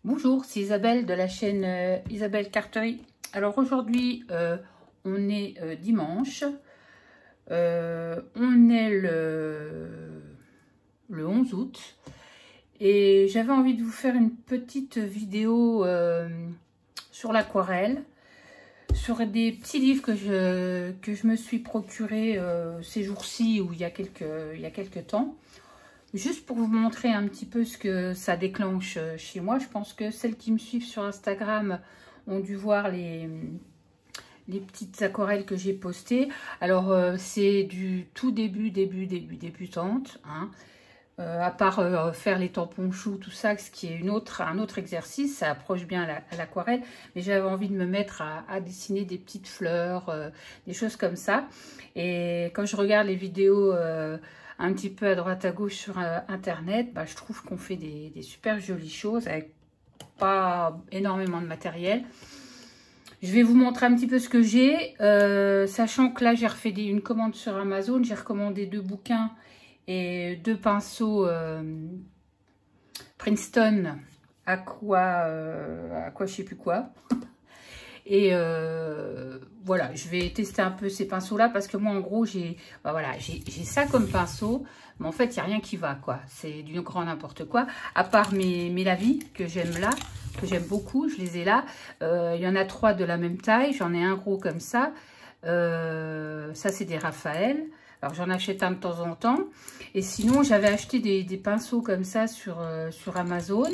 Bonjour, c'est Isabelle de la chaîne Isabelle Carterie. Alors aujourd'hui, on est dimanche. On est le 11 août. Et j'avais envie de vous faire une petite vidéo sur l'aquarelle, sur des petits livres que je me suis procuré ces jours-ci ou il y a quelques temps. Juste pour vous montrer un petit peu ce que ça déclenche chez moi. Je pense que celles qui me suivent sur Instagram ont dû voir les petites aquarelles que j'ai postées. Alors, c'est du tout débutante. Hein. À part faire les tampons choux, tout ça, ce qui est un autre exercice, ça approche bien à l'aquarelle. Mais j'avais envie de me mettre à dessiner des petites fleurs, des choses comme ça. Et quand je regarde les vidéos un petit peu à droite à gauche sur internet, bah, je trouve qu'on fait des super jolies choses avec pas énormément de matériel. Je vais vous montrer un petit peu ce que j'ai, sachant que là j'ai refait une commande sur Amazon. J'ai recommandé 2 bouquins et 2 pinceaux Princeton Aqua je sais plus quoi. Et voilà, je vais tester un peu ces pinceaux là parce que moi en gros j'ai ça comme pinceau, mais en fait il n'y a rien qui va quoi, c'est du grand n'importe quoi, à part mes lavis que j'aime là, que j'aime beaucoup, je les ai là. Il y en a 3 de la même taille, j'en ai un gros comme ça, ça c'est des Raphaël. Alors j'en achète un de temps en temps, et sinon j'avais acheté des pinceaux comme ça sur Amazon.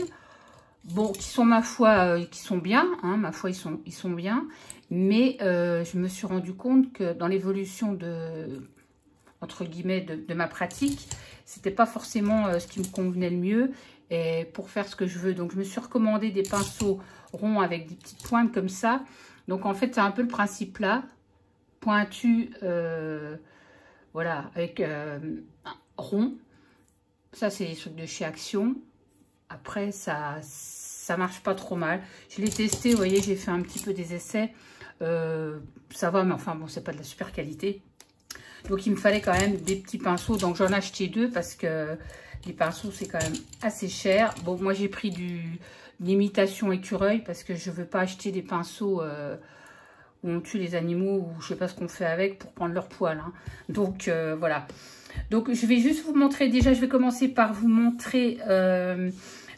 Bon, qui sont ma foi, qui sont bien, hein, ma foi ils sont bien, mais je me suis rendu compte que dans l'évolution entre guillemets de ma pratique, c'était pas forcément ce qui me convenait le mieux et pour faire ce que je veux. Donc je me suis recommandé des pinceaux ronds avec des petites pointes comme ça. Donc en fait c'est un peu le principe là, pointu, voilà, avec un rond. Ça c'est des trucs de chez Action. Après, ça marche pas trop mal. Je l'ai testé, vous voyez, j'ai fait un petit peu des essais. Ça va, mais enfin, bon, c'est pas de la super qualité. Donc, il me fallait quand même des petits pinceaux. Donc, j'en ai acheté 2 parce que les pinceaux, c'est quand même assez cher. Bon, moi, j'ai pris l'imitation écureuil parce que je veux pas acheter des pinceaux où on tue les animaux ou je sais pas ce qu'on fait avec pour prendre leur poil. Hein. Donc, voilà. Donc, je vais juste vous montrer, déjà, je vais commencer par vous montrer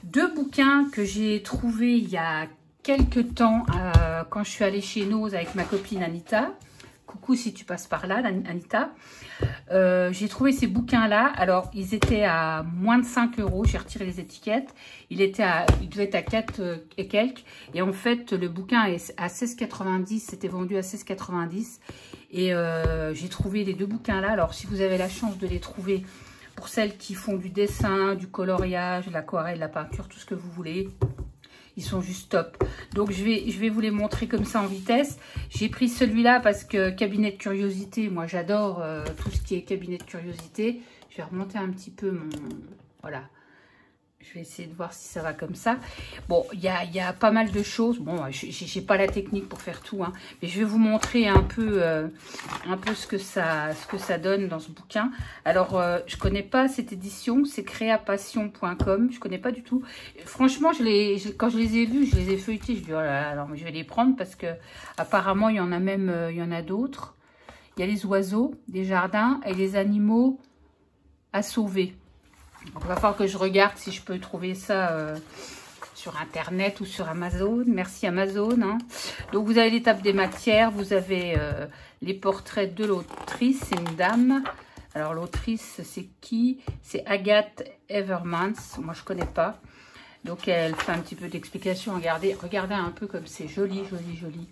2 bouquins que j'ai trouvés il y a quelques temps quand je suis allée chez Nose avec ma copine Anita. Coucou si tu passes par là, Anita. J'ai trouvé ces bouquins-là. Alors, ils étaient à moins de 5 €. J'ai retiré les étiquettes. Il devait être à 4 et quelques. Et en fait, le bouquin est à 16,90 €. C'était vendu à 16,90 €. Et j'ai trouvé les 2 bouquins-là. Alors, si vous avez la chance de les trouver, pour celles qui font du dessin, du coloriage, l'aquarelle, la peinture, tout ce que vous voulez, ils sont juste top. Donc, je vais vous les montrer comme ça en vitesse. J'ai pris celui-là parce que cabinet de curiosité, moi j'adore tout ce qui est cabinet de curiosité. Je vais remonter un petit peu mon... Voilà. Je vais essayer de voir si ça va comme ça. Bon, il y a pas mal de choses. Bon, j'ai pas la technique pour faire tout, hein, mais je vais vous montrer un peu ce que ça donne dans ce bouquin. Alors, je connais pas cette édition, c'est créapassion.com. Je connais pas du tout. Franchement, quand je les ai vus, je les ai feuilletés. Je dis oh là là, alors je vais les prendre parce que apparemment il y en a même, il y en a d'autres. Il y a les oiseaux des jardins et les animaux à sauver. Donc, il va falloir que je regarde si je peux trouver ça sur Internet ou sur Amazon. Merci Amazon. Hein. Donc, vous avez l'étape des matières. Vous avez les portraits de l'autrice. C'est une dame. Alors, l'autrice, c'est qui? C'est Agathe Evermans. Moi, je ne connais pas. Donc, elle fait un petit peu d'explication. Regardez un peu comme c'est joli, joli, joli.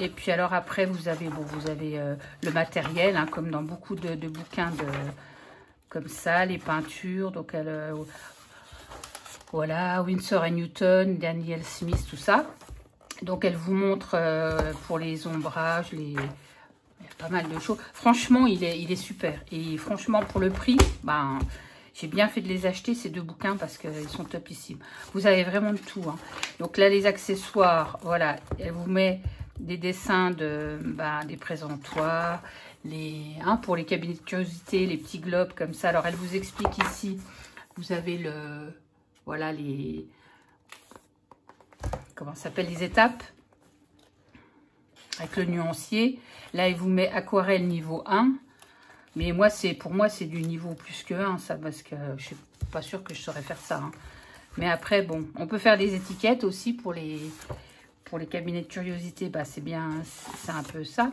Et puis, alors, après, vous avez le matériel, hein, comme dans beaucoup de bouquins comme ça, les peintures, donc voilà, Winsor & Newton, Daniel Smith, tout ça. Donc elle vous montre pour les ombrages, il y a pas mal de choses. Franchement, il est super. Et franchement, pour le prix, ben, j'ai bien fait de les acheter, ces 2 bouquins, parce qu'ils sont topissimes. Vous avez vraiment de tout. Hein. Donc là, les accessoires, voilà, elle vous met des dessins des présentoirs, pour les cabinets de curiosité, les petits globes comme ça. Alors, elle vous explique ici, vous avez voilà, comment ça s'appelle, les étapes. Avec le nuancier. Là, il vous met aquarelle niveau 1. Mais moi, pour moi, c'est du niveau plus que 1, ça, parce que je suis pas sûre que je saurais faire ça. Hein. Mais après, bon, on peut faire des étiquettes aussi pour les cabinets de curiosité. Bah, c'est bien, c'est un peu ça.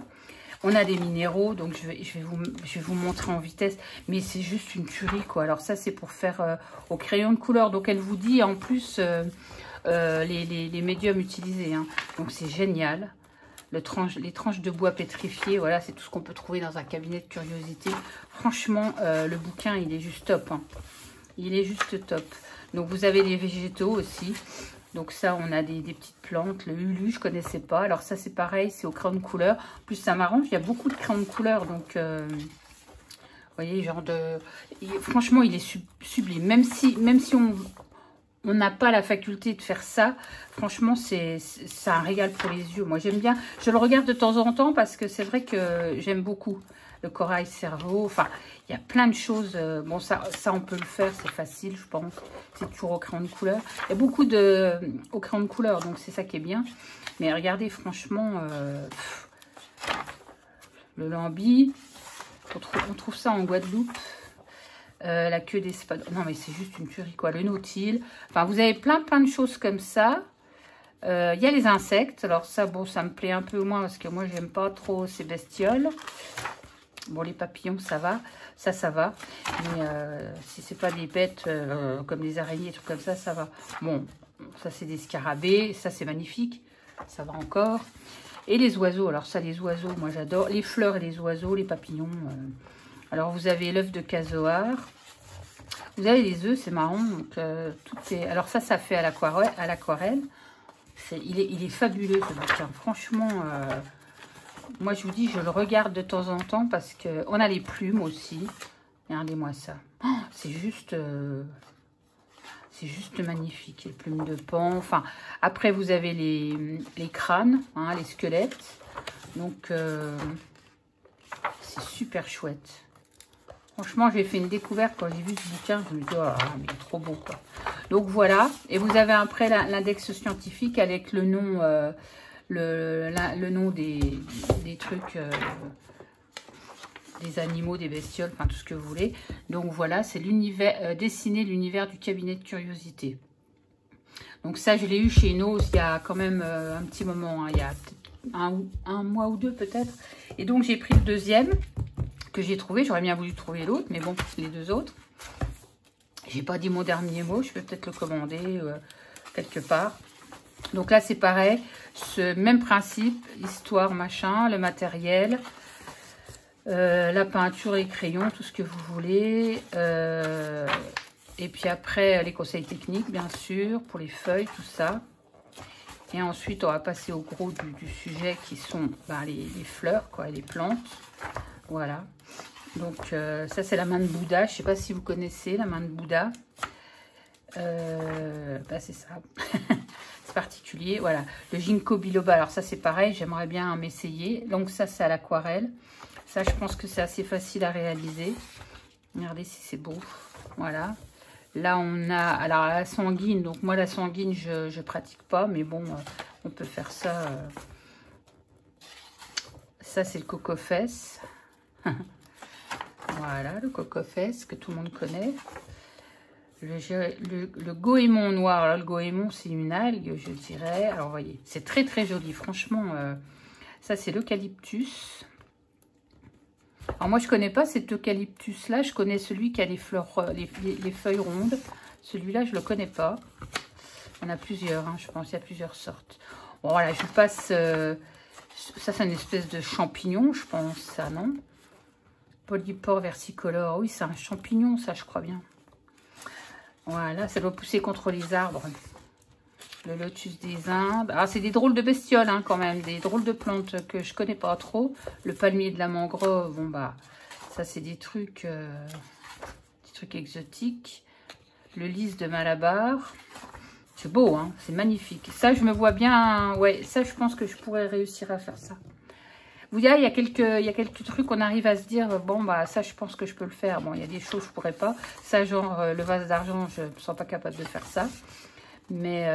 On a des minéraux, donc je vais vous montrer en vitesse. Mais c'est juste une tuerie, quoi. Alors ça, c'est pour faire au crayon de couleur. Donc elle vous dit en plus les médiums utilisés. Hein. Donc c'est génial. Les tranches de bois pétrifiées, voilà, c'est tout ce qu'on peut trouver dans un cabinet de curiosité. Franchement, le bouquin, il est juste top. Hein. Il est juste top. Donc vous avez les végétaux aussi. Donc ça, on a des petites plantes. Le hulu, je connaissais pas. Alors ça, c'est pareil, c'est au crayon de couleur. En plus, ça m'arrange, il y a beaucoup de crayons de couleur. Donc, vous voyez, genre de... Franchement, il est sublime. Même si on n'a pas la faculté de faire ça, franchement, c'est un régal pour les yeux. Moi, j'aime bien. Je le regarde de temps en temps parce que c'est vrai que j'aime beaucoup le corail cerveau. Enfin, il y a plein de choses. Bon, ça on peut le faire, c'est facile, je pense. C'est toujours au crayon de couleur. Il y a beaucoup au crayon de couleur, donc c'est ça qui est bien. Mais regardez, franchement, le lambi, on trouve ça en Guadeloupe. La queue d'espadon. Non, mais c'est juste une tuerie, quoi. Le nautile. Enfin, vous avez plein de choses comme ça. Il y a les insectes. Alors ça, bon, ça me plaît un peu moins parce que moi, j'aime pas trop ces bestioles. Bon, les papillons, ça va. Ça va. Mais si c'est pas des bêtes comme des araignées, trucs comme ça va. Bon, ça, c'est des scarabées. Ça, c'est magnifique. Ça va encore. Et les oiseaux. Alors ça, les oiseaux, moi, j'adore. Les fleurs et les oiseaux, les papillons. Alors, vous avez l'œuf de casoar. Vous avez les œufs, c'est marrant. Donc, tout est... Alors, ça fait à l'aquarelle. Il est fabuleux, ce bouquin. Franchement, moi, je vous dis, je le regarde de temps en temps parce qu'on a les plumes aussi. Regardez-moi ça. Oh, c'est juste magnifique. Les plumes de pan. Enfin, après, vous avez les crânes, hein, les squelettes. Donc, c'est super chouette. Franchement, j'ai fait une découverte quand j'ai vu ce bouquin. Je me dis, oh, mais il est trop beau, quoi. Donc, voilà. Et vous avez après l'index scientifique avec le nom, le nom des trucs, des animaux, des bestioles, enfin, tout ce que vous voulez. Donc, voilà, c'est l'univers, dessiner l'univers du cabinet de curiosité. Donc, ça, je l'ai eu chez Nos il y a quand même un petit moment. Hein, il y a un mois ou deux, peut-être. Et donc, j'ai pris le deuxième que j'ai trouvé. J'aurais bien voulu trouver l'autre, mais bon, les deux autres. J'ai pas dit mon dernier mot. Je peux peut-être le commander quelque part. Donc là, c'est pareil. Ce même principe, histoire, machin, le matériel, la peinture, les crayons, tout ce que vous voulez. Et puis après, les conseils techniques, bien sûr, pour les feuilles, tout ça. Et ensuite, on va passer au gros du sujet qui sont les fleurs, quoi, les plantes. Voilà. Donc, ça, c'est la main de Bouddha. Je ne sais pas si vous connaissez la main de Bouddha. C'est ça. C'est particulier. Voilà. Le ginkgo biloba. Alors, ça, c'est pareil. J'aimerais bien m'essayer. Donc, ça, c'est à l'aquarelle. Ça, je pense que c'est assez facile à réaliser. Regardez si c'est beau. Voilà. Là, on a... Alors, la sanguine. Donc, moi, la sanguine, je pratique pas. Mais bon, on peut faire ça. Ça, c'est le coco-fesse. Voilà, le coco-fesse que tout le monde connaît. Le goémon noir. Alors, le goémon, c'est une algue, je dirais. Alors, vous voyez, c'est très, très joli. Franchement, ça, c'est l'eucalyptus. Alors, moi, je connais pas cet eucalyptus-là. Je connais celui qui a les fleurs, les feuilles rondes. Celui-là, je le connais pas. Il y en a plusieurs, hein, je pense. Il y a plusieurs sortes. Bon, voilà, je passe... ça, c'est une espèce de champignon, je pense, ça, non? Polypore versicolore. Oui, c'est un champignon, ça, je crois bien. Voilà, ça doit pousser contre les arbres. Le lotus des Indes. Ah, c'est des drôles de bestioles, hein, quand même. Des drôles de plantes que je connais pas trop. Le palmier de la mangrove, bon, ça, c'est des trucs exotiques. Le lys de Malabar. C'est beau, hein, c'est magnifique. Ça, je me vois bien... Ouais, ça, je pense que je pourrais réussir à faire ça. Vous voyez, il y a quelques trucs qu'on arrive à se dire, bon, ça, je pense que je peux le faire. Bon, il y a des choses que je pourrais pas. Ça, genre, le vase d'argent, je ne me sens pas capable de faire ça. Mais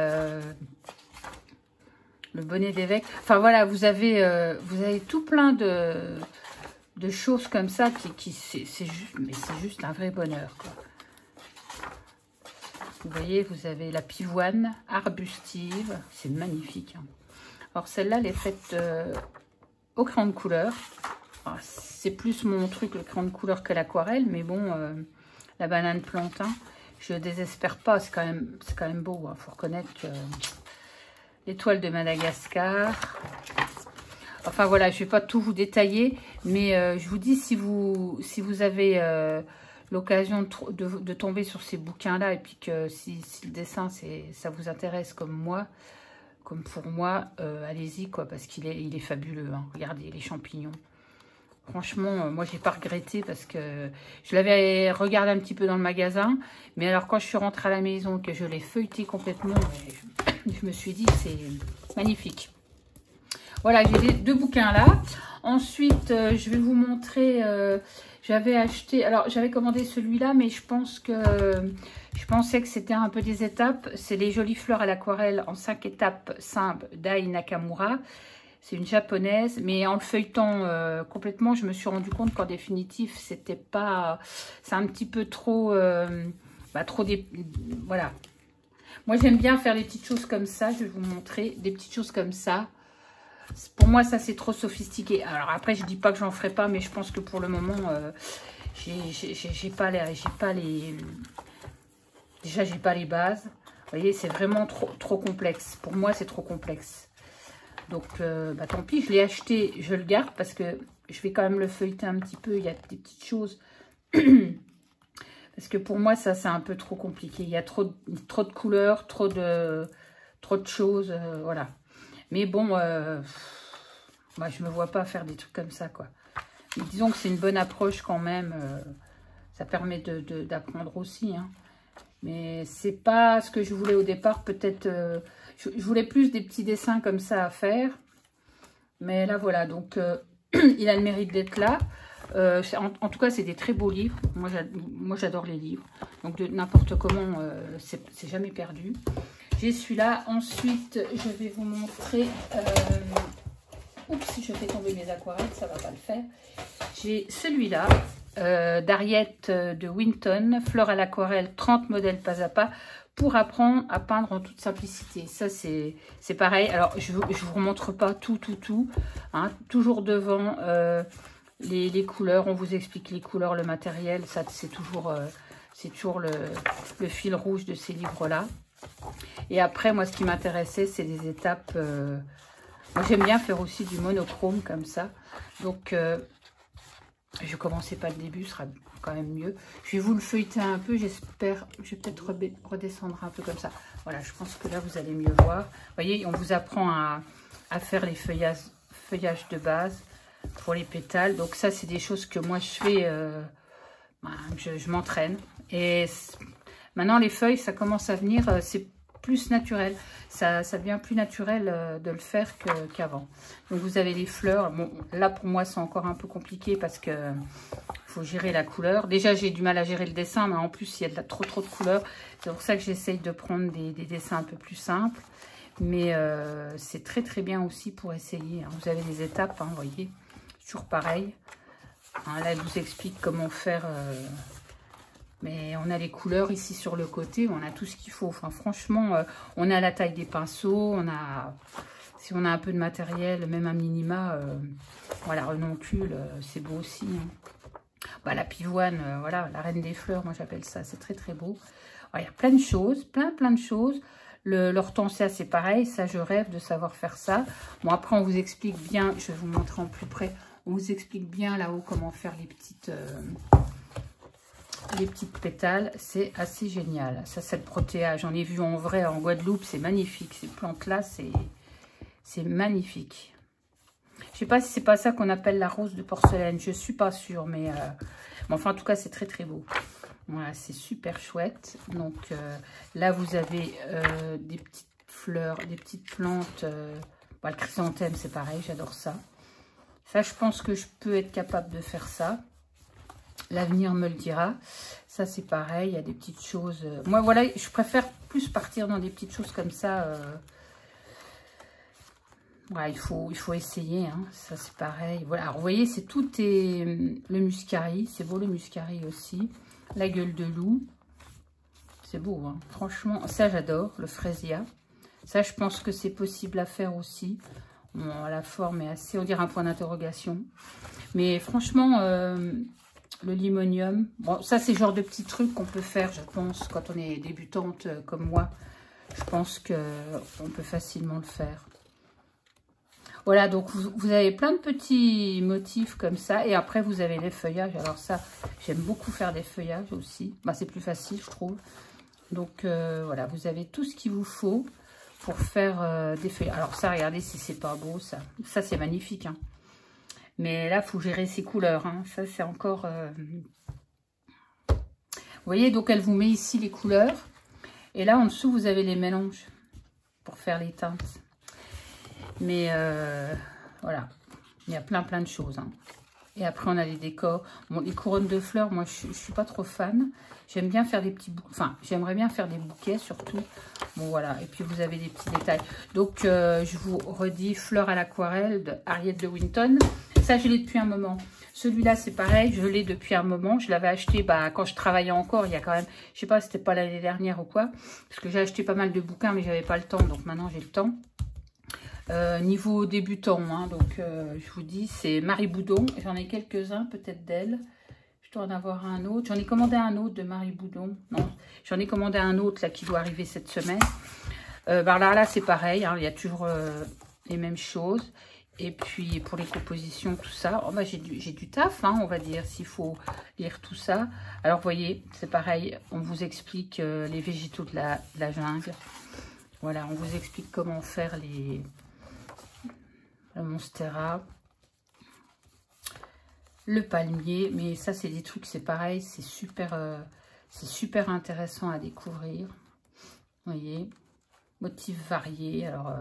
le bonnet d'évêque. Enfin voilà, vous avez tout plein de choses comme ça c'est juste un vrai bonheur, quoi. Vous voyez, vous avez la pivoine arbustive, c'est magnifique, hein. Alors celle-là, elle est faite au crayon de couleur. C'est plus mon truc, le crayon de couleur, que l'aquarelle, mais bon, la banane plantain, je désespère pas, c'est quand même beau, hein. Faut reconnaître que l'étoile de Madagascar. Enfin voilà, je vais pas tout vous détailler, mais je vous dis, si vous avez l'occasion de tomber sur ces bouquins-là, et puis que si le dessin, ça vous intéresse comme moi, comme pour moi, allez-y, quoi, parce qu'il est fabuleux, hein. Regardez les champignons. Franchement, moi, j'ai pas regretté parce que je l'avais regardé un petit peu dans le magasin. Mais alors, quand je suis rentrée à la maison, que je l'ai feuilleté complètement, je me suis dit, c'est magnifique. Voilà, j'ai les 2 bouquins là. Ensuite, je vais vous montrer... j'avais acheté... Alors, j'avais commandé celui-là, mais je pensais que c'était un peu des étapes. C'est les jolies fleurs à l'aquarelle en 5 étapes simples d'Ai Nakamura. C'est une japonaise, mais en le feuilletant complètement, je me suis rendu compte qu'en définitive, c'était pas... C'est un petit peu trop... voilà. Moi, j'aime bien faire des petites choses comme ça. Je vais vous montrer des petites choses comme ça. Pour moi, ça, c'est trop sophistiqué. Alors après, je dis pas que j'en ferai pas, mais je pense que pour le moment, j'ai pas les... Déjà, j'ai pas les bases. Vous voyez, c'est vraiment trop complexe. Pour moi, c'est trop complexe. Donc, tant pis, je l'ai acheté, je le garde parce que je vais quand même le feuilleter un petit peu. Il y a des petites choses. Parce que pour moi, ça, c'est un peu trop compliqué. Il y a trop de couleurs, trop de choses, voilà. Mais bon, moi, je me vois pas faire des trucs comme ça, quoi. Mais disons que c'est une bonne approche quand même. Ça permet d'apprendre aussi, hein. Mais c'est pas ce que je voulais au départ. Peut-être, je voulais plus des petits dessins comme ça à faire. Mais là, voilà. Donc, il a le mérite d'être là. En tout cas, c'est des très beaux livres. Moi, j'adore les livres. Donc, de n'importe comment, c'est jamais perdu. J'ai celui-là. Ensuite, je vais vous montrer... oups, je fais tomber mes aquarelles, ça va pas le faire. J'ai celui-là. d'Harriet de Winton, Fleurs à l'aquarelle, 30 modèles pas à pas, pour apprendre à peindre en toute simplicité. Ça, c'est pareil. Alors, je ne vous remontre pas tout, hein, toujours devant les couleurs. On vous explique les couleurs, le matériel. Ça, c'est toujours le fil rouge de ces livres-là. Et après, moi, ce qui m'intéressait, c'est les étapes. Moi, j'aime bien faire aussi du monochrome comme ça. Donc, je commençais pas le début, ce sera quand même mieux. Je vais vous le feuilleter un peu, j'espère. Je vais peut-être redescendre un peu comme ça. Voilà, je pense que là, vous allez mieux voir. Vous voyez, on vous apprend à faire les feuillages de base pour les pétales. Donc ça, c'est des choses que moi, je fais, je m'entraîne. Et maintenant, les feuilles, ça commence à venir, c'est plus naturel. Ça devient plus naturel de le faire qu'avant. Donc, vous avez les fleurs. Bon, là, pour moi, c'est encore un peu compliqué parce que faut gérer la couleur. Déjà, j'ai du mal à gérer le dessin, mais en plus, il y a trop de couleurs. C'est pour ça que j'essaye de prendre des dessins un peu plus simples. Mais c'est très bien aussi pour essayer. Vous avez des étapes, hein, vous voyez. Toujours pareil. Hein, là, elle vous explique comment faire... mais on a les couleurs ici sur le côté, on a tout ce qu'il faut. Enfin, franchement, on a la taille des pinceaux, si on a un peu de matériel, même un minima, voilà, renoncule, c'est beau aussi, hein. Bah, la pivoine, voilà, la reine des fleurs, moi j'appelle ça, c'est très beau. Alors, il y a plein de choses, plein de choses. L'hortensia, c'est pareil, ça je rêve de savoir faire ça. Bon, après on vous explique bien, je vais vous montrer en plus près, on vous explique bien là-haut comment faire les petites pétales, c'est assez génial. Ça, c'est le protéa. J'en ai vu en vrai en Guadeloupe, c'est magnifique. Ces plantes-là, c'est magnifique. Je sais pas si c'est pas ça qu'on appelle la rose de porcelaine. Je suis pas sûre, mais enfin, en tout cas, c'est très beau. Voilà, c'est super chouette. Donc là, vous avez des petites fleurs, des petites plantes. Le chrysanthème, c'est pareil, j'adore ça. Ça, je pense que je peux être capable de faire ça. L'avenir me le dira. Ça, c'est pareil. Il y a des petites choses. Moi, voilà, je préfère plus partir dans des petites choses comme ça. Ouais, il faut essayer, hein. Ça c'est pareil. Voilà, alors, vous voyez, tout est le muscari, c'est beau le muscari aussi. La gueule de loup, c'est beau, hein. Franchement, ça j'adore, le fraisia. Ça, je pense que c'est possible à faire aussi. Bon, la forme est assez, on dirait un point d'interrogation. Mais franchement, le limonium, bon, ça c'est le genre de petits trucs qu'on peut faire, je pense, quand on est débutante comme moi. Je pense qu'on peut facilement le faire. Voilà, donc vous avez plein de petits motifs comme ça. Et après, vous avez les feuillages. Alors ça, j'aime beaucoup faire des feuillages aussi. Bah, c'est plus facile, je trouve. Donc voilà, vous avez tout ce qu'il vous faut pour faire des feuillages. Alors ça, regardez si c'est pas beau, ça. Ça, c'est magnifique, hein. Mais là, il faut gérer ses couleurs, hein. Ça, c'est encore... Vous voyez, donc elle vous met ici les couleurs. Et là, en dessous, vous avez les mélanges pour faire les teintes. Mais voilà, il y a plein de choses, hein. Et après, on a les décors. Bon, les couronnes de fleurs, moi, je ne suis pas trop fan. J'aime bien faire des petits bouquets. Enfin, j'aimerais bien faire des bouquets, surtout. Bon, voilà. Et puis, vous avez des petits détails. Donc, je vous redis, fleurs à l'aquarelle de Harriet de Winton. Ça, je l'ai depuis un moment. Celui-là, c'est pareil. Je l'ai depuis un moment. Je l'avais acheté quand je travaillais encore. Il y a quand même, je sais pas, c'était pas l'année dernière ou quoi. Parce que j'ai acheté pas mal de bouquins, mais j'avais pas le temps. Donc, maintenant, j'ai le temps. Niveau débutant, hein, donc je vous dis, c'est Marie Boudon. J'en ai quelques-uns, peut-être d'elle. Je dois en avoir un autre. J'en ai commandé un autre de Marie Boudon. Non, j'en ai commandé un autre là qui doit arriver cette semaine. Là c'est pareil, hein, il y a toujours les mêmes choses. Et puis pour les compositions, tout ça, oh, bah, j'ai du taf, hein, on va dire, s'il faut lire tout ça. Alors vous voyez, c'est pareil, on vous explique les végétaux de la jungle. Voilà, on vous explique comment faire le monstera, le palmier, mais ça c'est des trucs, c'est pareil, c'est super intéressant à découvrir. Vous voyez, motifs variés. Alors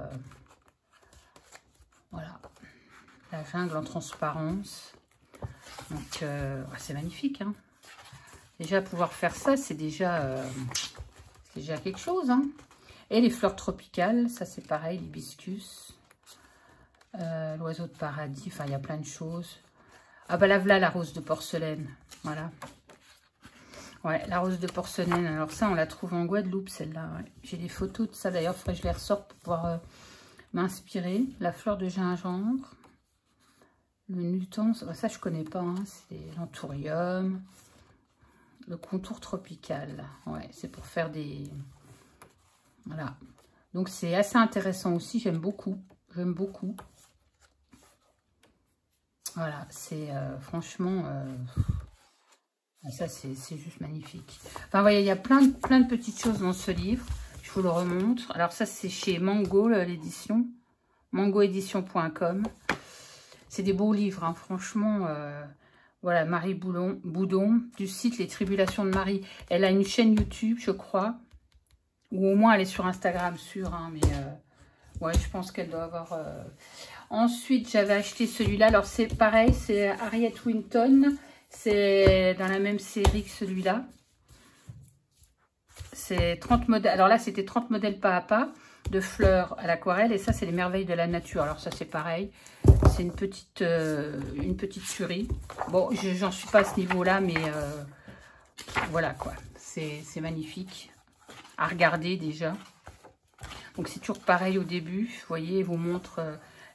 voilà, la jungle en transparence. Donc c'est magnifique, hein. Déjà pouvoir faire ça, c'est déjà quelque chose, hein. Et les fleurs tropicales, ça c'est pareil, l'hibiscus. L'oiseau de paradis, enfin il y a plein de choses. Ah bah là voilà la rose de porcelaine, voilà. Ouais, la rose de porcelaine, alors ça on la trouve en Guadeloupe celle-là, ouais. J'ai des photos de ça d'ailleurs, il faudrait que je les ressorte pour pouvoir m'inspirer. La fleur de gingembre, le nuton, ça je connais pas, hein. C'est l'anthurium, le contour tropical, ouais, c'est pour faire des... Voilà, donc c'est assez intéressant aussi, j'aime beaucoup. Voilà, c'est franchement, ça c'est juste magnifique. Enfin, vous voyez, il y a plein de petites choses dans ce livre. Je vous le remontre. Alors ça, c'est chez Mango, l'édition. mangoédition.com. C'est des beaux livres, hein, franchement. Voilà, Marie Boudon, du site Les Tribulations de Marie. Elle a une chaîne YouTube, je crois. Ou au moins, elle est sur Instagram, sûr, hein, mais... ouais, je pense qu'elle doit avoir... Ensuite, j'avais acheté celui-là. Alors, c'est pareil, c'est Harriet Winton. C'est dans la même série que celui-là. C'est 30 modèles. Alors là, c'était 30 modèles pas à pas de fleurs à l'aquarelle. Et ça, c'est les merveilles de la nature. Alors ça, c'est pareil. C'est une petite tuerie. Bon, j'en suis pas à ce niveau-là, mais voilà, quoi. C'est magnifique à regarder déjà. Donc, c'est toujours pareil au début. Vous voyez, il vous montre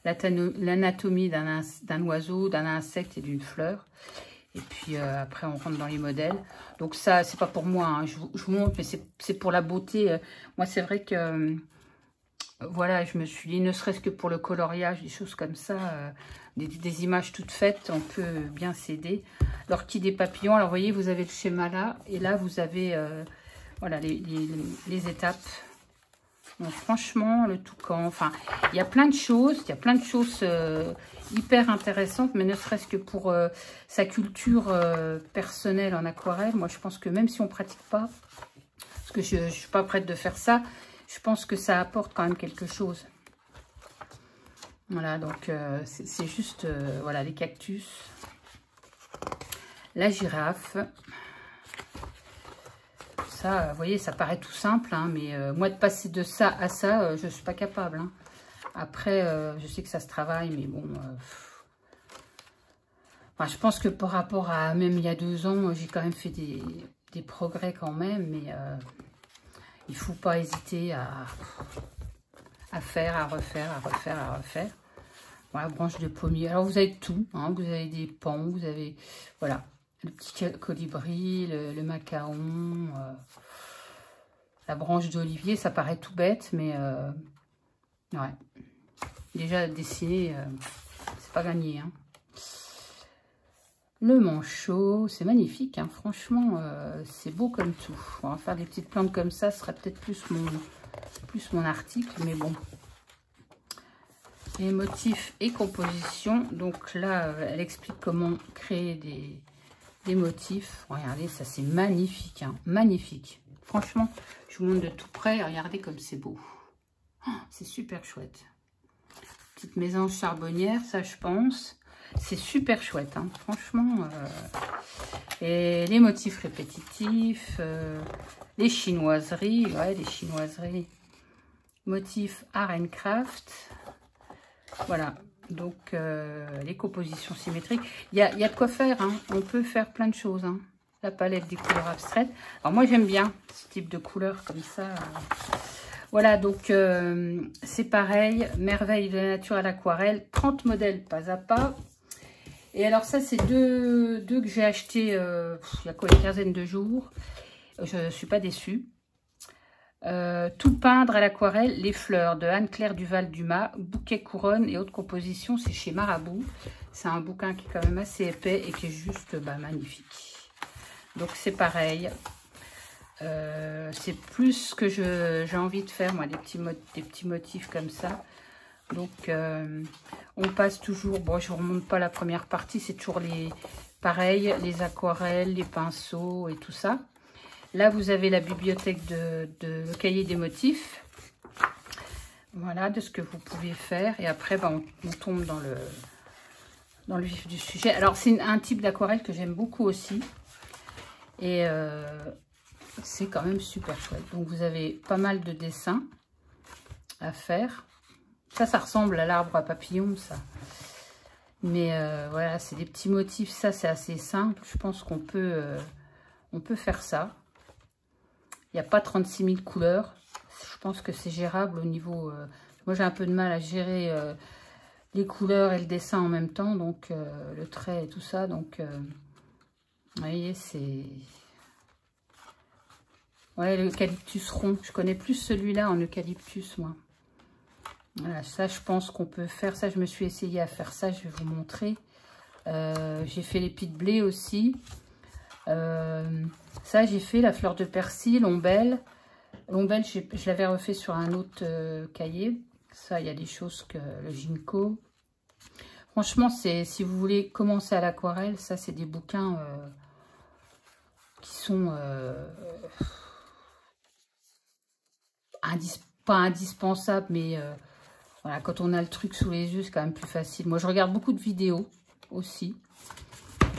l'anatomie d'un oiseau, d'un insecte et d'une fleur. Et puis, après, on rentre dans les modèles. Donc, ça, c'est pas pour moi, hein. Je vous montre, mais c'est pour la beauté. Moi, c'est vrai que, voilà, je me suis dit, ne serait-ce que pour le coloriage, des choses comme ça, des images toutes faites, on peut bien s'aider. L'orchidée papillon, alors, vous voyez, vous avez le schéma là. Et là, vous avez, voilà, les étapes. Donc, franchement, le toucan, enfin, il y a plein de choses, hyper intéressantes, mais ne serait-ce que pour sa culture personnelle en aquarelle. Moi, je pense que même si on ne pratique pas, parce que je ne suis pas prête de faire ça, je pense que ça apporte quand même quelque chose. Voilà, donc c'est juste, voilà, les cactus, la girafe. Ça, vous voyez, ça paraît tout simple, hein, mais moi, de passer de ça à ça, je ne suis pas capable. Hein. Après, je sais que ça se travaille, mais bon... enfin, je pense que par rapport à même il y a 2 ans, j'ai quand même fait des progrès quand même, mais il ne faut pas hésiter à faire, à refaire, à refaire, à refaire. Voilà, branche de pommier. Alors, vous avez tout, hein, vous avez des pans, vous avez, voilà, le petit colibri, le macaron, la branche d'olivier, ça paraît tout bête, mais ouais, déjà dessiner, c'est pas gagné, hein. Le manchot, c'est magnifique, hein. Franchement, c'est beau comme tout. On va faire des petites plantes comme ça, ce sera peut-être plus mon article, mais bon. Les motifs et compositions, donc là, elle explique comment créer des motifs. Regardez, ça c'est magnifique, hein. Magnifique. Franchement, je vous montre de tout près, regardez comme c'est beau. Oh, c'est super chouette. Petite mésange charbonnière, ça je pense. C'est super chouette, hein, franchement. Et les motifs répétitifs, les chinoiseries, ouais, les chinoiseries. Motifs art and craft. Voilà, donc les compositions symétriques. Il y a de quoi faire, hein. On peut faire plein de choses, hein. La palette des couleurs abstraites. Alors moi j'aime bien ce type de couleurs comme ça. Voilà, donc c'est pareil, merveille de la nature à l'aquarelle, 30 modèles pas à pas. Et alors ça, c'est deux que j'ai acheté il y a quoi, une quinzaine de jours. Je ne suis pas déçue. Tout peindre à l'aquarelle, les fleurs de Anne-Claire Duval-Dumas, bouquet couronne et autres compositions, c'est chez Marabout. C'est un bouquin qui est quand même assez épais et qui est juste magnifique. Donc c'est pareil. C'est plus ce que j'ai envie de faire, moi, des petits motifs comme ça. Donc, on passe toujours... Bon, je ne vous remonte pas la première partie, c'est toujours pareil, les aquarelles, les pinceaux et tout ça. Là, vous avez la bibliothèque de cahier des motifs. Voilà, de ce que vous pouvez faire. Et après, bah, on tombe dans le vif du sujet. Alors, c'est un type d'aquarelle que j'aime beaucoup aussi. Et c'est quand même super chouette. Donc, vous avez pas mal de dessins à faire. Ça ressemble à l'arbre à papillons, ça. Mais voilà, c'est des petits motifs. Ça, c'est assez simple. Je pense qu'on peut faire ça. Il n'y a pas 36 000 couleurs. Je pense que c'est gérable au niveau... moi, j'ai un peu de mal à gérer les couleurs et le dessin en même temps. Donc, le trait et tout ça. Donc, vous voyez, c'est... Ouais, l'eucalyptus rond. Je connais plus celui-là en eucalyptus, moi. Voilà, ça, je pense qu'on peut faire ça. Je me suis essayée à faire ça. Je vais vous montrer. J'ai fait les pieds de blé aussi. Ça, j'ai fait la fleur de persil, l'ombelle. L'ombelle, je l'avais refait sur un autre cahier. Ça, il y a des choses que le ginkgo. Franchement, si vous voulez commencer à l'aquarelle, ça, c'est des bouquins qui sont pas indispensables, mais voilà, quand on a le truc sous les yeux, c'est quand même plus facile. Moi, je regarde beaucoup de vidéos aussi.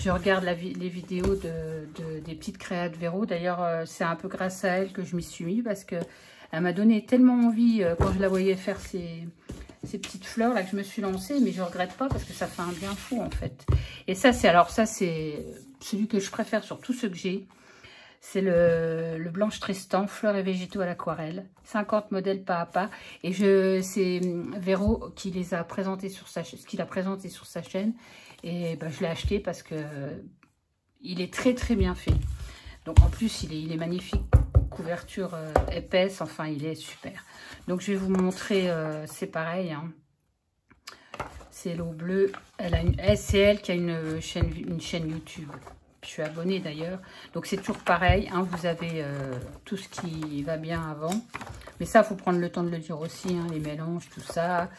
Je regarde les vidéos des petites créas de Véro. D'ailleurs, c'est un peu grâce à elle que je m'y suis mis parce qu'elle m'a donné tellement envie quand je la voyais faire ces petites fleurs là que je me suis lancée. Mais je ne regrette pas parce que ça fait un bien fou en fait. Et ça, c'est celui que je préfère sur tous ceux que j'ai. C'est le Blanche Tristan, fleurs et végétaux à l'aquarelle. 50 modèles pas à pas. Et c'est Véro qui les a présentés sur qu'il a présenté sur sa chaîne. Et ben, je l'ai acheté parce que il est très très bien fait. Donc en plus, il est magnifique. Couverture épaisse, enfin il est super. Donc je vais vous montrer, c'est pareil. Hein. C'est l'eau bleue. C'est elle qui a une chaîne YouTube. Je suis abonnée d'ailleurs. Donc c'est toujours pareil. Hein, vous avez tout ce qui va bien avant. Mais ça, il faut prendre le temps de le dire aussi. Hein, les mélanges, tout ça.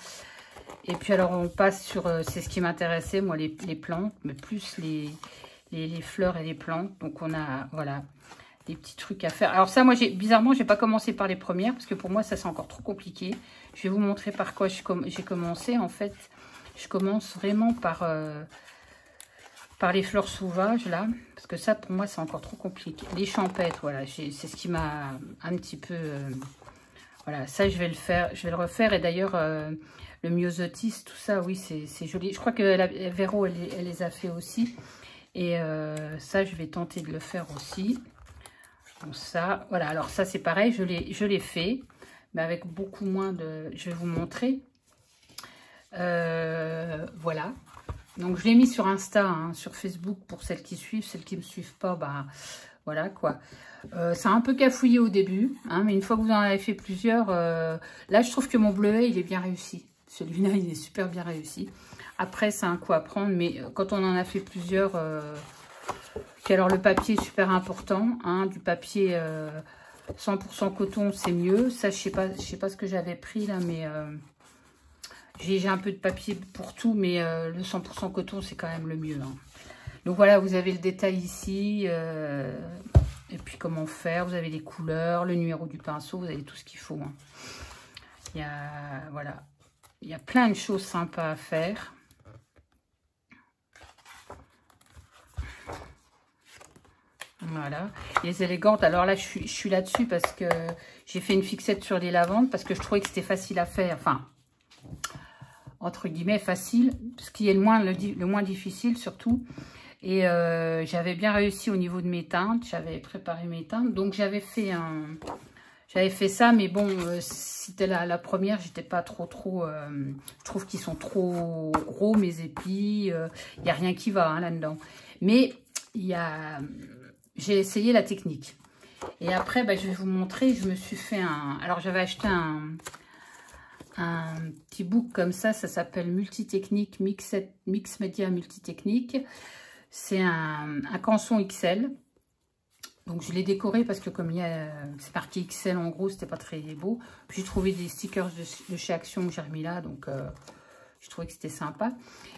Et puis alors on passe sur... c'est ce qui m'intéressait, moi, les plantes. Mais plus les fleurs et les plantes. Donc on a, voilà, des petits trucs à faire. Alors ça, moi, bizarrement, j'ai pas commencé par les premières. Parce que pour moi, ça, c'est encore trop compliqué. Je vais vous montrer par quoi j'ai commencé. En fait, je commence vraiment par les fleurs sauvages, là. Parce que ça, pour moi, c'est encore trop compliqué. Les champêtres, voilà. C'est ce qui m'a un petit peu... voilà, ça, je vais le refaire. Et d'ailleurs, le myosotis, tout ça, oui, c'est joli. Je crois que Véro, elle les a fait aussi. Et ça, je vais tenter de le faire aussi. Comme ça, voilà. Alors ça, c'est pareil, je l'ai fait, mais avec beaucoup moins de... Je vais vous montrer. Voilà. Donc, je l'ai mis sur Insta, hein, sur Facebook, pour celles qui suivent. Celles qui ne me suivent pas, bah, voilà, quoi. Ça a un peu cafouillé au début, hein, mais une fois que vous en avez fait plusieurs, là, je trouve que mon bleuet, il est bien réussi. Celui-là, il est super bien réussi. Après, c'est un coup à prendre, mais quand on en a fait plusieurs... Puis alors, le papier est super important, hein, du papier 100% coton, c'est mieux. Ça, je sais pas ce que j'avais pris, là, mais... J'ai un peu de papier pour tout, mais le 100% coton, c'est quand même le mieux. Hein. Donc voilà, vous avez le détail ici. Et puis comment faire. Vous avez les couleurs, le numéro du pinceau, vous avez tout ce qu'il faut. Hein. Il y a, voilà, il y a plein de choses sympas à faire. Voilà, les élégantes. Alors là, je suis là-dessus parce que j'ai fait une fixette sur les lavandes parce que je trouvais que c'était facile à faire. Enfin... entre guillemets facile, ce qui est le moins difficile surtout. Et j'avais bien réussi au niveau de mes teintes, j'avais préparé mes teintes, donc j'avais fait ça, mais bon, c'était la première, j'étais pas trop, je trouve qu'ils sont trop gros mes épis, il n'y a rien qui va hein, là-dedans. Mais j'ai essayé la technique. Et après, bah, je vais vous montrer, je me suis fait alors j'avais acheté un petit book comme ça s'appelle Multitechnique, Mix Media Multitechnique. C'est un canson XL. Donc je l'ai décoré parce que comme c'est marqué XL en gros, c'était pas très beau. J'ai trouvé des stickers de chez Action que j'ai remis là, donc je trouvais que c'était sympa.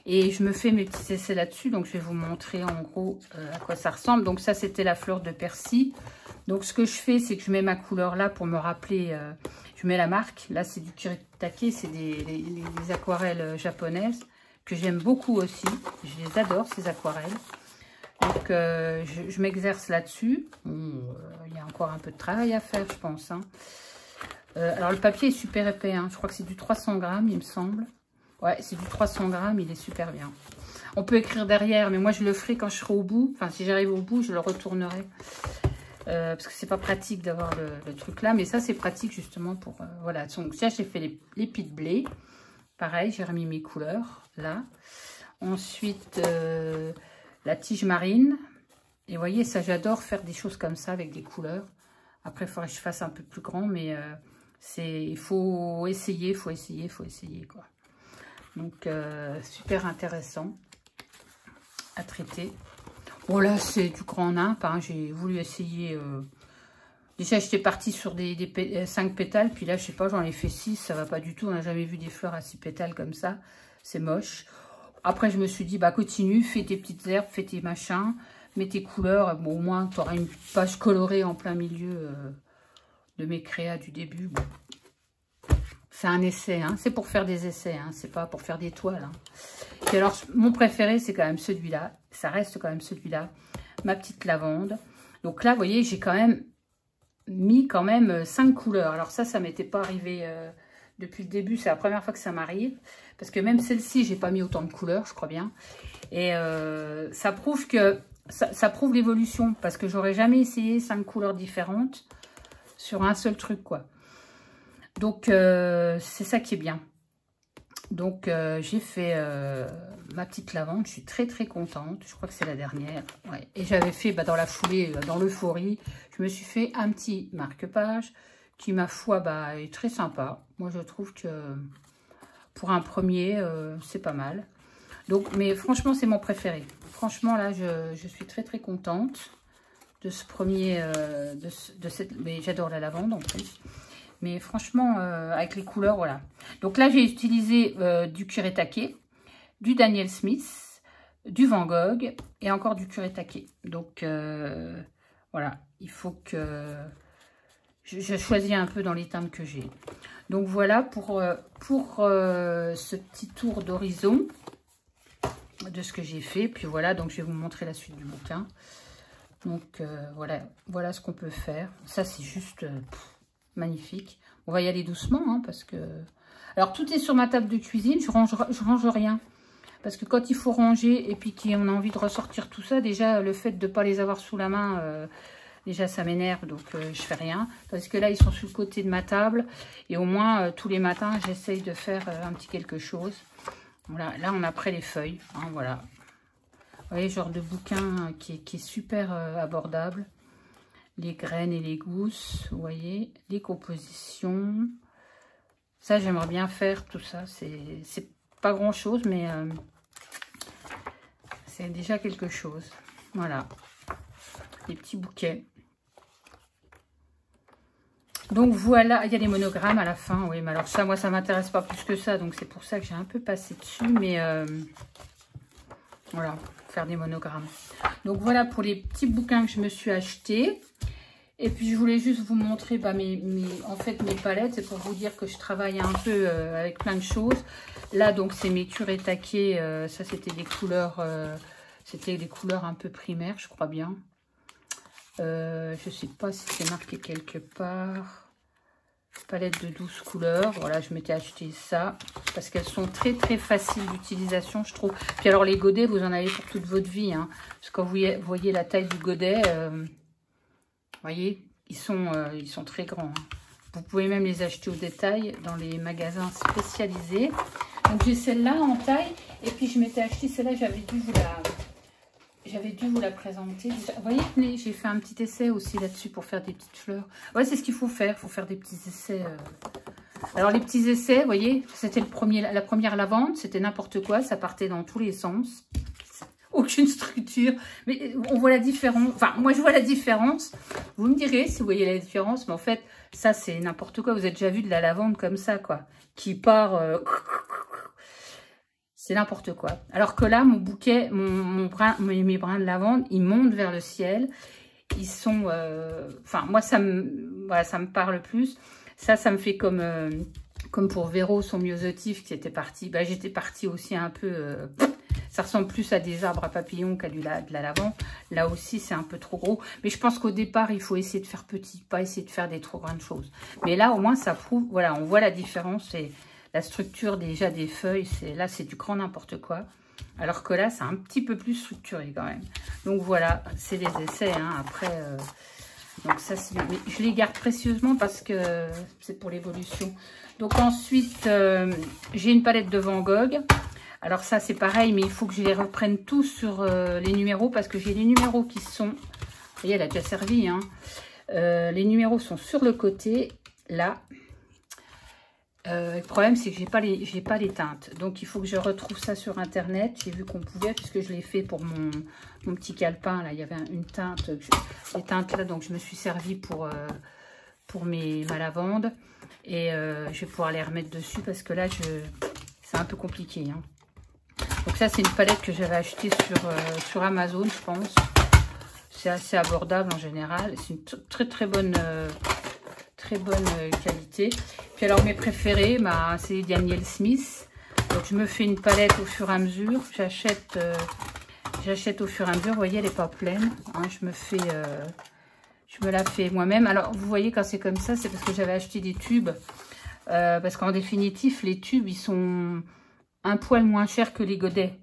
Et je me fais mes petits essais là-dessus, donc je vais vous montrer en gros à quoi ça ressemble. Donc ça, c'était la fleur de persil. Donc ce que je fais, c'est que je mets ma couleur là pour me rappeler... je mets la marque. Là, c'est du Kiritake, c'est les aquarelles japonaises que j'aime beaucoup aussi. Je les adore, ces aquarelles. Donc, je m'exerce là-dessus. Il y a encore un peu de travail à faire, je pense. Hein. Alors, le papier est super épais. Hein. Je crois que c'est du 300 grammes, il me semble. Ouais, c'est du 300 grammes, il est super bien. On peut écrire derrière, mais moi, je le ferai quand je serai au bout. Enfin, si j'arrive au bout, je le retournerai. Parce que c'est pas pratique d'avoir le truc là, mais ça c'est pratique justement pour voilà. Donc ça j'ai fait les pis de blé, pareil j'ai remis mes couleurs là. Ensuite la tige marine, et vous voyez ça j'adore faire des choses comme ça avec des couleurs. Après il faudrait que je fasse un peu plus grand, mais il faut essayer quoi. Donc super intéressant à traiter. Bon là c'est du grand nimp, hein. J'ai voulu essayer, déjà j'étais partie sur 5 pétales, puis là je sais pas j'en ai fait 6, ça va pas du tout, on n'a jamais vu des fleurs à 6 pétales comme ça, c'est moche. Après je me suis dit bah continue, fais tes petites herbes, fais tes machins, mets tes couleurs, bon au moins tu auras une page colorée en plein milieu de mes créas du début. Bon. C'est un essai, hein. C'est pour faire des essais, hein. C'est pas pour faire des toiles. Hein. Et alors, mon préféré, c'est quand même celui-là. Ça reste quand même celui-là. Ma petite lavande. Donc là, vous voyez, j'ai quand même mis 5 couleurs. Alors ça m'était pas arrivé depuis le début. C'est la première fois que ça m'arrive. Parce que même celle-ci, j'ai pas mis autant de couleurs, je crois bien. Et ça prouve que ça prouve l'évolution. Parce que j'aurais jamais essayé 5 couleurs différentes sur un seul truc, quoi. Donc, c'est ça qui est bien. Donc, j'ai fait ma petite lavande. Je suis très, très contente. Je crois que c'est la dernière. Ouais. Et j'avais fait, bah, dans la foulée, dans l'euphorie, je me suis fait un petit marque-page qui, ma foi, bah, est très sympa. Moi, je trouve que pour un premier, c'est pas mal. Donc, mais franchement, c'est mon préféré. Franchement, là, je suis très, très contente de ce premier... mais j'adore la lavande, en plus. Mais franchement, avec les couleurs, voilà. Donc là, j'ai utilisé du Kiritake, du Daniel Smith, du Van Gogh et encore du Kiritake. Donc, voilà. Il faut que je choisis un peu dans les teintes que j'ai. Donc, voilà pour ce petit tour d'horizon de ce que j'ai fait. Puis voilà, donc je vais vous montrer la suite du bouquin. Donc, voilà ce qu'on peut faire. Ça, c'est juste... magnifique. On va y aller doucement, hein, parce que... Alors, tout est sur ma table de cuisine. Je range rien. Parce que quand il faut ranger et puis qu'on a envie de ressortir tout ça, déjà, le fait de ne pas les avoir sous la main, déjà, ça m'énerve. Donc, je fais rien. Parce que là, ils sont sur le côté de ma table. Et au moins, tous les matins, j'essaye de faire un petit quelque chose. Voilà, là, on a pris les feuilles. Hein, voilà. Vous voyez, genre de bouquin qui est super abordable. Les graines et les gousses, vous voyez. Les compositions. Ça, j'aimerais bien faire tout ça. C'est pas grand chose, mais c'est déjà quelque chose. Voilà. Les petits bouquets. Donc voilà, il y a les monogrammes à la fin. Oui, mais alors ça, moi, ça m'intéresse pas plus que ça. Donc c'est pour ça que j'ai un peu passé dessus. Mais voilà, faire des monogrammes. Donc voilà pour les petits bouquins que je me suis achetés. Et puis je voulais juste vous montrer en fait mes palettes. C'est pour vous dire que je travaille un peu avec plein de choses. Là donc c'est mes Kuretake. Ça c'était des couleurs un peu primaires, je crois bien. Je sais pas si c'est marqué quelque part. Palette de 12 couleurs. Voilà, je m'étais acheté ça. Parce qu'elles sont très très faciles d'utilisation, je trouve. Puis alors les godets, vous en avez pour toute votre vie. Hein, parce que quand vous voyez la taille du godet... vous voyez, ils sont très grands. Hein. Vous pouvez même les acheter au détail dans les magasins spécialisés. Donc j'ai celle-là en taille. Et puis je m'étais acheté celle-là, j'avais dû vous la présenter. Vous voyez, j'ai fait un petit essai aussi là-dessus pour faire des petites fleurs. Ouais, c'est ce qu'il faut faire. Il faut faire des petits essais. Alors les petits essais, vous voyez, c'était la première lavande. C'était n'importe quoi. Ça partait dans tous les sens. Aucune structure, mais on voit la différence. Enfin, moi je vois la différence. Vous me direz si vous voyez la différence, mais en fait, ça c'est n'importe quoi. Vous avez déjà vu de la lavande comme ça, quoi, qui part. C'est n'importe quoi. Alors que là, mon bouquet, mes brins de lavande, ils montent vers le ciel. Ils sont. Enfin, moi ça me parle plus. Ça me fait comme pour Véro, son myosotif qui était parti. Bah, j'étais partie aussi un peu. Ça ressemble plus à des arbres à papillons qu'à de la lavande. Là aussi, c'est un peu trop gros. Mais je pense qu'au départ, il faut essayer de faire petit, pas essayer de faire des trop grandes choses. Mais là, au moins, ça prouve, voilà, on voit la différence. Et la structure déjà des feuilles, là, c'est du grand n'importe quoi. Alors que là, c'est un petit peu plus structuré quand même. Donc voilà, c'est des essais. Hein. Après, donc ça, mais je les garde précieusement parce que c'est pour l'évolution. Donc ensuite, j'ai une palette de Van Gogh. Alors ça, c'est pareil, mais il faut que je les reprenne tous sur les numéros parce que j'ai les numéros qui sont... Vous voyez, elle a déjà servi. Hein. Les numéros sont sur le côté, là. Le problème, c'est que j'ai pas les teintes. Donc, il faut que je retrouve ça sur Internet. J'ai vu qu'on pouvait, puisque je l'ai fait pour mon petit calepin. Là, il y avait une teinte, ces teintes-là. Donc, je me suis servi pour ma lavande. Et je vais pouvoir les remettre dessus parce que là, c'est un peu compliqué. Hein. Donc ça, c'est une palette que j'avais achetée sur Amazon, je pense. C'est assez abordable en général. C'est une très très bonne qualité. Puis alors, mes préférés, c'est Daniel Smith. Donc, je me fais une palette au fur et à mesure. J'achète au fur et à mesure. Vous voyez, elle n'est pas pleine. Hein, je me la fais moi-même. Alors, vous voyez, quand c'est comme ça, c'est parce que j'avais acheté des tubes. Parce qu'en définitive, les tubes, ils sont un poil moins chers que les godets,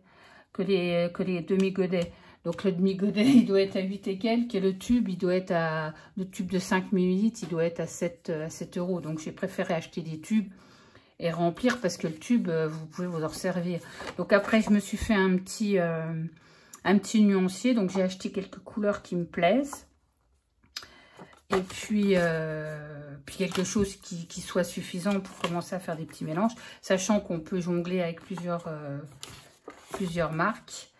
que les demi-godets. Donc le demi-godet, il doit être à 8 et quelques, et le tube, il doit être le tube de 5 ml, il doit être à 7 €. Donc j'ai préféré acheter des tubes et remplir parce que le tube, vous pouvez vous en servir. Donc après, je me suis fait un petit nuancier, donc j'ai acheté quelques couleurs qui me plaisent. Et puis quelque chose qui soit suffisant pour commencer à faire des petits mélanges, sachant qu'on peut jongler avec plusieurs marques.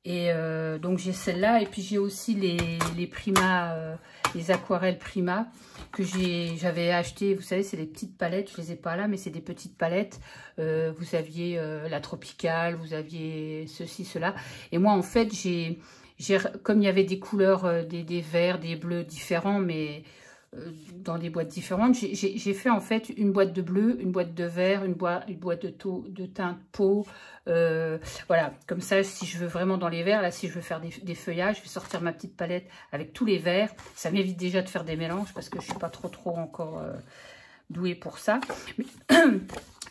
Et donc j'ai celle-là, et puis j'ai aussi les Prima, les aquarelles Prima que j'avais acheté. Vous savez, c'est des petites palettes, je les ai pas là, mais c'est des petites palettes. Vous aviez la tropicale, vous aviez ceci, cela. Et moi, en fait, comme il y avait des couleurs, des verts, des bleus différents, mais dans des boîtes différentes, j'ai fait en fait une boîte de bleu, une boîte de vert, une boîte de teinte peau. Voilà, comme ça, si je veux vraiment dans les verts, là, si je veux faire des feuillages, je vais sortir ma petite palette avec tous les verts. Ça m'évite déjà de faire des mélanges parce que je suis pas trop encore... douée pour ça.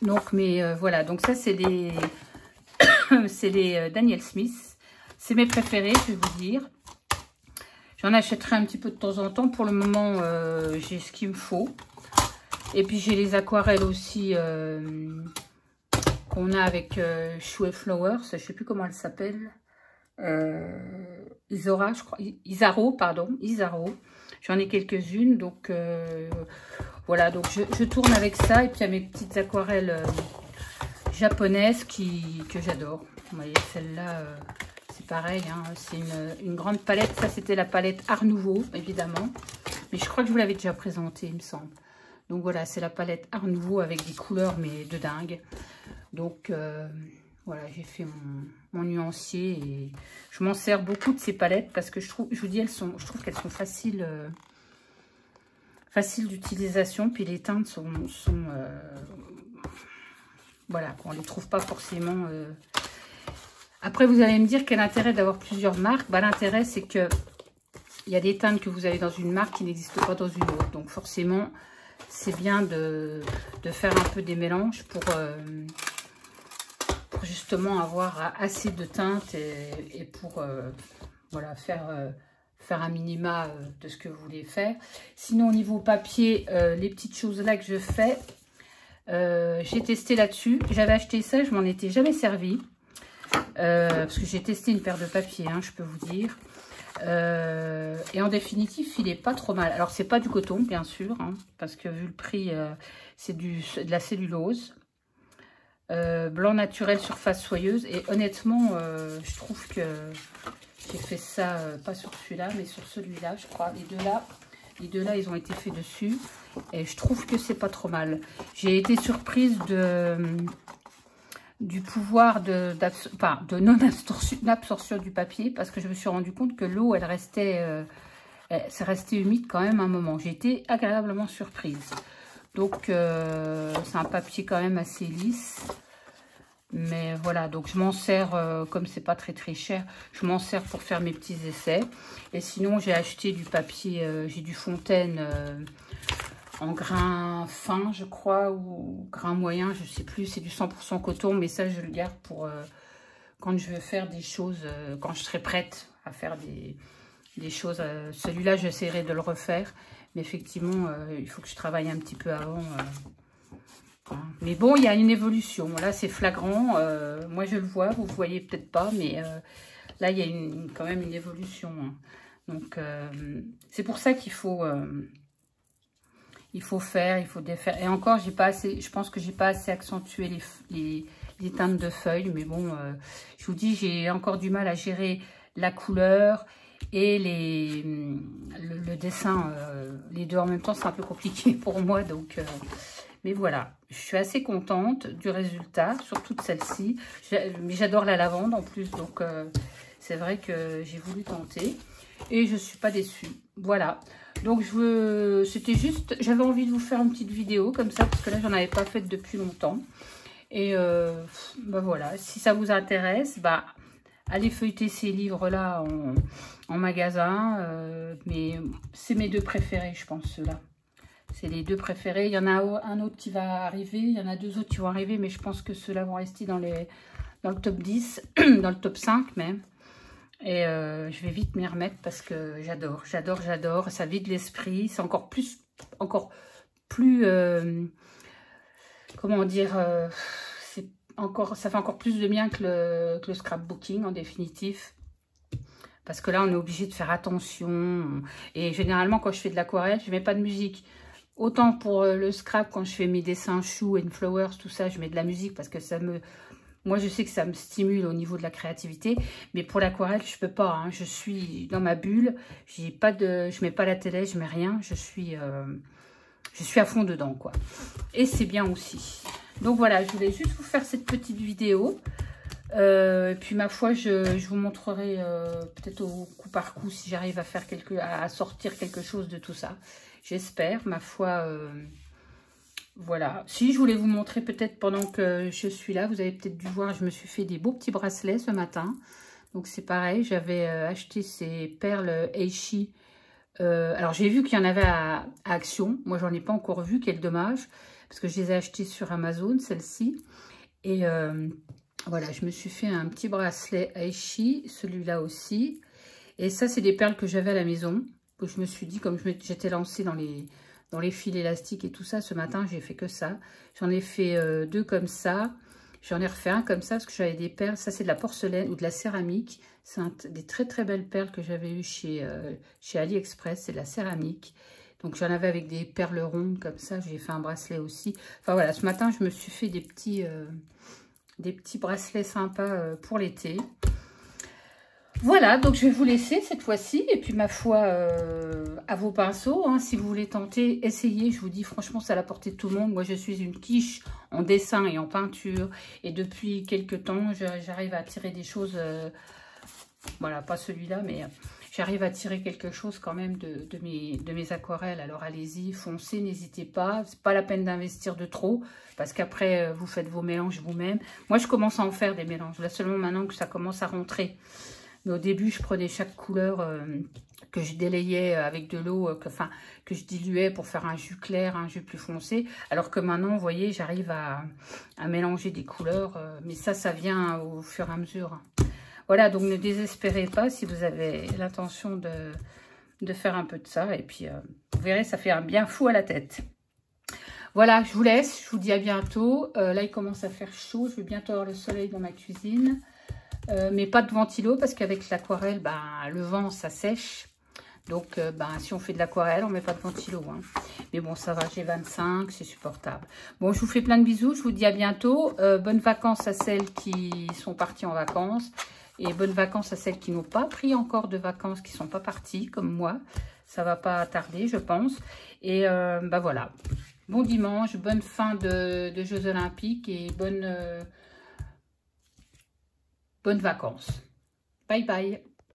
Donc, voilà. Donc ça, c'est les, c'est les Daniel Smith. C'est mes préférés, je vais vous dire. J'en achèterai un petit peu de temps en temps. Pour le moment, j'ai ce qu'il me faut. Et puis, j'ai les aquarelles aussi qu'on a avec Shoe Flowers. Je ne sais plus comment elle s'appelle. Isora, je crois. Isaro, pardon. Isaro. J'en ai quelques-unes. Donc, voilà. Donc, je tourne avec ça. Et puis, il y a mes petites aquarelles japonaises que j'adore. Vous voyez, celle-là... c'est pareil, hein, c'est une grande palette. Ça, c'était la palette Art Nouveau, évidemment. Mais je crois que je vous l'avais déjà présentée, il me semble. Donc voilà, c'est la palette Art Nouveau avec des couleurs, mais de dingue. Donc voilà, j'ai fait mon nuancier. Et je m'en sers beaucoup de ces palettes parce que je vous dis, je trouve qu'elles sont faciles d'utilisation. Puis les teintes sont voilà, on ne les trouve pas forcément... Après, vous allez me dire quel intérêt d'avoir plusieurs marques. Bah, l'intérêt, c'est que il y a des teintes que vous avez dans une marque qui n'existent pas dans une autre. Donc, forcément, c'est bien de faire un peu des mélanges pour justement avoir assez de teintes et pour voilà, faire un minima de ce que vous voulez faire. Sinon, au niveau papier, les petites choses là que je fais, j'ai testé là-dessus. J'avais acheté ça, je m'en étais jamais servi. Parce que j'ai testé une paire de papiers, hein, je peux vous dire. Et en définitive, il est pas trop mal. Alors, c'est pas du coton, bien sûr, hein, parce que vu le prix, c'est de la cellulose. Blanc naturel, surface soyeuse. Et honnêtement, je trouve que j'ai fait ça, pas sur celui-là, mais sur celui-là, je crois. Les deux là, ils ont été faits dessus. Et je trouve que c'est pas trop mal. J'ai été surprise du pouvoir de non-absorption du papier, parce que je me suis rendu compte que l'eau, elle restait humide quand même un moment. J'ai été agréablement surprise. Donc, c'est un papier quand même assez lisse. Mais voilà, donc je m'en sers, comme c'est pas très très cher, je m'en sers pour faire mes petits essais. Et sinon, j'ai acheté du papier, j'ai du Fontaine... en grain fin, je crois, ou grain moyen, je sais plus. C'est du 100% coton, mais ça, je le garde pour quand je veux faire des choses, quand je serai prête à faire des choses. Celui-là, j'essaierai de le refaire. Mais effectivement, il faut que je travaille un petit peu avant. Hein. Mais bon, il y a une évolution. Là, c'est flagrant. Moi, je le vois. Vous ne voyez peut-être pas, mais là, il y a quand même une évolution. Hein. Donc, c'est pour ça qu'il faut... il faut faire, il faut défaire. Et encore, j'ai pas assez, je pense que j'ai pas assez accentué les teintes de feuilles. Mais bon, je vous dis, j'ai encore du mal à gérer la couleur et le dessin. Les deux en même temps, c'est un peu compliqué pour moi. Donc, mais voilà, je suis assez contente du résultat, surtout de celle-ci. Mais j'adore la lavande en plus. Donc, c'est vrai que j'ai voulu tenter. Et je ne suis pas déçue. Voilà. Donc, c'était juste... J'avais envie de vous faire une petite vidéo comme ça. Parce que là, j'en avais pas fait depuis longtemps. Et bah voilà. Si ça vous intéresse, bah, allez feuilleter ces livres-là en magasin. Mais c'est mes deux préférés, je pense, ceux-là. C'est les deux préférés. Il y en a un autre qui va arriver. Il y en a deux autres qui vont arriver. Mais je pense que ceux-là vont rester dans le top 10. Dans le top 5 même. Et je vais vite m'y remettre parce que j'adore, j'adore, j'adore. Ça vide l'esprit. C'est encore plus, comment dire, ça fait encore plus de bien que le scrapbooking en définitive. Parce que là, on est obligé de faire attention. Et généralement, quand je fais de l'aquarelle, je ne mets pas de musique. Autant pour le scrap, quand je fais mes dessins Shoe and Flowers, tout ça, je mets de la musique parce que ça me... Moi, je sais que ça me stimule au niveau de la créativité, mais pour l'aquarelle, je peux pas. Hein. Je suis dans ma bulle. Je mets pas la télé, je mets rien. Je suis à fond dedans, quoi. Et c'est bien aussi. Donc voilà, je voulais juste vous faire cette petite vidéo. Et puis ma foi, je vous montrerai peut-être au coup par coup si j'arrive à sortir quelque chose de tout ça. J'espère, ma foi. Voilà, si je voulais vous montrer peut-être pendant que je suis là, vous avez peut-être dû voir, je me suis fait des beaux petits bracelets ce matin. Donc c'est pareil, j'avais acheté ces perles Eishi Alors, j'ai vu qu'il y en avait à Action. Moi, j'en ai pas encore vu, quel dommage. Parce que je les ai achetés sur Amazon, celle-ci. Et voilà, je me suis fait un petit bracelet Aichi, celui-là aussi. Et ça, c'est des perles que j'avais à la maison. Donc, je me suis dit, comme j'étais lancée dans les fils élastiques et tout ça, ce matin, j'ai fait que ça. J'en ai fait 2 comme ça. J'en ai refait un comme ça parce que j'avais des perles. Ça, c'est de la porcelaine ou de la céramique. C'est des très, très belles perles que j'avais eues chez AliExpress. C'est de la céramique. Donc, j'en avais avec des perles rondes comme ça. J'ai fait un bracelet aussi. Enfin, voilà, ce matin, je me suis fait des petits bracelets sympas pour l'été. Voilà, donc je vais vous laisser cette fois-ci. Et puis, ma foi, à vos pinceaux, hein, si vous voulez tenter, essayez. Je vous dis, franchement, c'est à la portée de tout le monde. Moi, je suis une quiche en dessin et en peinture. Et depuis quelques temps, j'arrive à tirer des choses... voilà, pas celui-là, mais j'arrive à tirer quelque chose quand même de mes aquarelles. Alors, allez-y, foncez, n'hésitez pas. C'est pas la peine d'investir de trop. Parce qu'après, vous faites vos mélanges vous-même. Moi, je commence à en faire des mélanges. Là, seulement maintenant que ça commence à rentrer. Mais au début, je prenais chaque couleur que je délayais avec de l'eau, que je diluais pour faire un jus clair, un jus plus foncé. Alors que maintenant, vous voyez, j'arrive à mélanger des couleurs. Mais ça vient au fur et à mesure. Voilà, donc ne désespérez pas si vous avez l'intention de faire un peu de ça. Et puis, vous verrez, ça fait un bien fou à la tête. Voilà, je vous laisse. Je vous dis à bientôt. Là, il commence à faire chaud. Je vais bientôt avoir le soleil dans ma cuisine. Mais pas de ventilo parce qu'avec l'aquarelle, le vent, ça sèche. Donc, si on fait de l'aquarelle, on ne met pas de ventilo. Hein. Mais bon, ça va, j'ai 25, c'est supportable. Bon, je vous fais plein de bisous. Je vous dis à bientôt. Bonnes vacances à celles qui sont parties en vacances. Et bonnes vacances à celles qui n'ont pas pris encore de vacances, qui ne sont pas parties, comme moi. Ça ne va pas tarder, je pense. Et voilà. Bon dimanche, bonne fin de Jeux Olympiques et bonnes vacances. Bye bye.